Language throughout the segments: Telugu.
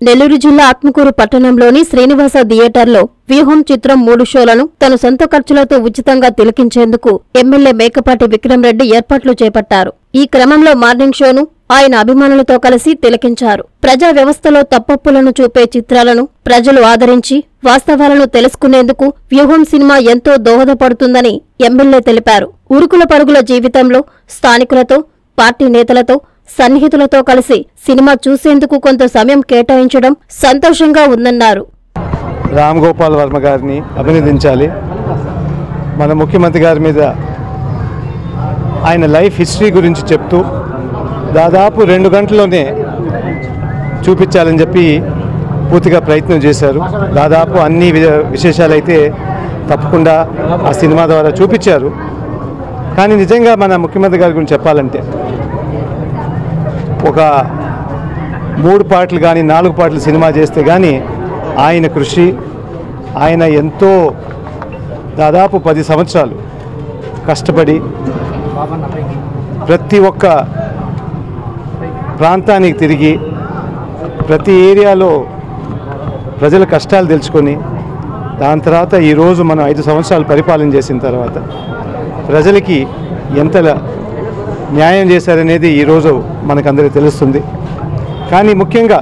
నెల్లూరు జిల్లా ఆత్మకూరు పట్టణంలోని శ్రీనివాస థియేటర్లో వ్యూహం చిత్రం 3 షోలను తన సొంత ఖర్చులతో ఉచితంగా తిలకించేందుకు ఎమ్మెల్యే మేకపాటి విక్రమరెడ్డి ఏర్పాట్లు చేపట్టారు. ఈ క్రమంలో మార్నింగ్ షోను ఆయన అభిమానులతో కలిసి తిలకించారు. ప్రజా వ్యవస్థలో తప్పొప్పులను చూపే చిత్రాలను ప్రజలు ఆదరించి వాస్తవాలను తెలుసుకునేందుకు వ్యూహం సినిమా ఎంతో దోహదపడుతుందని ఎమ్మెల్యే తెలిపారు. ఉరుకుల పరుగుల జీవితంలో స్థానికులతో, పార్టీ నేతలతో, సన్నిహితులతో కలిసి సినిమా చూసేందుకు కొంత సమయం కేటాయించడం సంతోషంగా ఉందన్నారు. రామ్ గోపాల్ వర్మ గారిని అభినందించాలి. మన ముఖ్యమంత్రి గారి మీద ఆయన లైఫ్ హిస్టరీ గురించి చెప్తూ దాదాపు 2 గంటల్లోనే చూపించాలని చెప్పి పూర్తిగా ప్రయత్నం చేశారు. దాదాపు అన్ని విశేషాలైతే తప్పకుండా ఆ సినిమా ద్వారా చూపించారు. కానీ నిజంగా మన ముఖ్యమంత్రి గారి గురించి చెప్పాలంటే ఒక 3 పాటలు కానీ 4 పాటలు సినిమా చేస్తే కానీ ఆయన కృషి, ఆయన ఎంతో దాదాపు 10 సంవత్సరాలు కష్టపడి ప్రతి ఒక్క ప్రాంతానికి తిరిగి ప్రతి ఏరియాలో ప్రజల కష్టాలు తెలుసుకొని దాని తర్వాత ఈరోజు మనం 5 సంవత్సరాలు పరిపాలన చేసిన తర్వాత ప్రజలకి ఎంత న్యాయం చేశారనేది ఈరోజు మనకందరికీ తెలుస్తుంది. కానీ ముఖ్యంగా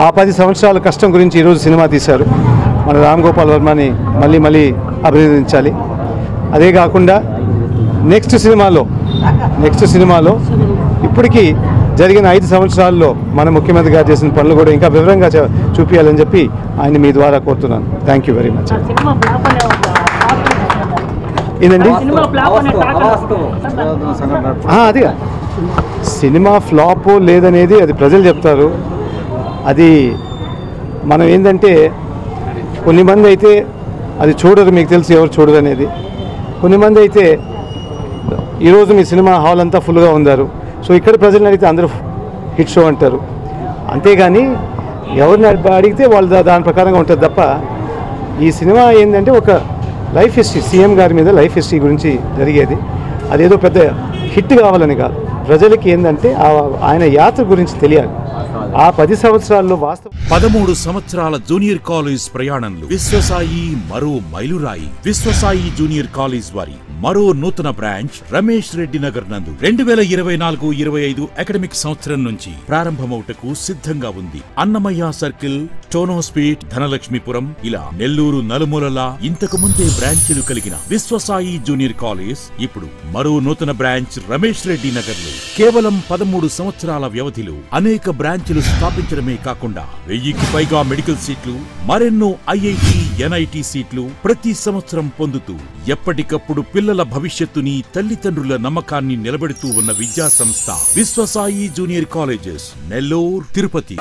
ఆ 10 సంవత్సరాల కష్టం గురించి ఈరోజు సినిమా తీశారు. మన రామ్ గోపాల్ వర్మని మళ్ళీ అభినందించాలి. అదే కాకుండా నెక్స్ట్ సినిమాలో ఇప్పటికీ జరిగిన 5 సంవత్సరాల్లో మన ముఖ్యమంత్రి గారు చేసిన పనులు కూడా ఇంకా వివరంగా చూపించాలని చెప్పి ఆయన మీ ద్వారా కోరుతున్నాను. Thank you very much. ఏంటండి అది సినిమా ఫ్లాప్ లేదనేది అది ప్రజలు చెప్తారు. అది మనం ఏంటంటే కొన్ని మంది అయితే అది చూడరు, మీకు తెలుసు ఎవరు చూడరు అనేది. కొన్ని మంది అయితే ఈరోజు మీ సినిమా హాల్ అంతా ఫుల్గా ఉన్నారు, సో ఇక్కడ ప్రజలను అడిగితే అందరూ హిట్ షో అంటారు. అంతేగాని ఎవరిని అడిగితే వాళ్ళు దాని ప్రకారంగా ఉంటుంది తప్ప ఈ సినిమా ఏంటంటే ఒక లైఫ్ హిస్టరీ, సీఎం గారి మీద లైఫ్ హిస్టరీ గురించి జరిగేది. అదేదో పెద్ద హిట్ కావాలని కాదు, ప్రజలకి ఏంటంటే ఆయన యాత్ర గురించి తెలియాలి. ఆ 10 సంవత్సరాల్లో 13 సంవత్సరాల జూనియర్ కాలేజ్ ప్రయాణంలో విశ్వసాయి మరో మైలురాయి. విశ్వసాయి జూనియర్ కాలేజ్ వారి మరో నూతన బ్రాంచ్ రమేష్ రెడ్డి నగర్ నందు 2024-25 అకాడమిక్ సంవత్సరం నుంచి ప్రారంభమవుటకు సిద్ధంగా ఉంది. అన్నమయ్య సర్కిల్, టోనోస్పీట్, ధనలక్ష్మీపురం ఇలా నెల్లూరు నలుమూలలా ఇంతకు ముందే బ్రాంచీలు కలిగిన విశ్వసాయి జూనియర్ కాలేజ్ ఇప్పుడు మరో నూతన బ్రాంచ్ రమేష్ రెడ్డి నగర్ లో కేవలం 13 సంవత్సరాల వ్యవధిలో అనేక బ్రాంచీలు స్థాపించడమే కాకుండా 1000కి పైగా మెడికల్ సీట్లు, మరెన్నో ఐఐటి, ఎన్ఐటి సీట్లు ప్రతి సంవత్సరం పొందుతూ ఎప్పటికప్పుడు పిల్లల భవిష్యత్తుని, తల్లిదండ్రుల నమ్మకాన్ని నిలబెడుతూ ఉన్న విద్యా సంస్థ విశ్వసాయి జూనియర్ కాలేజెస్, నెల్లూరు, తిరుపతి.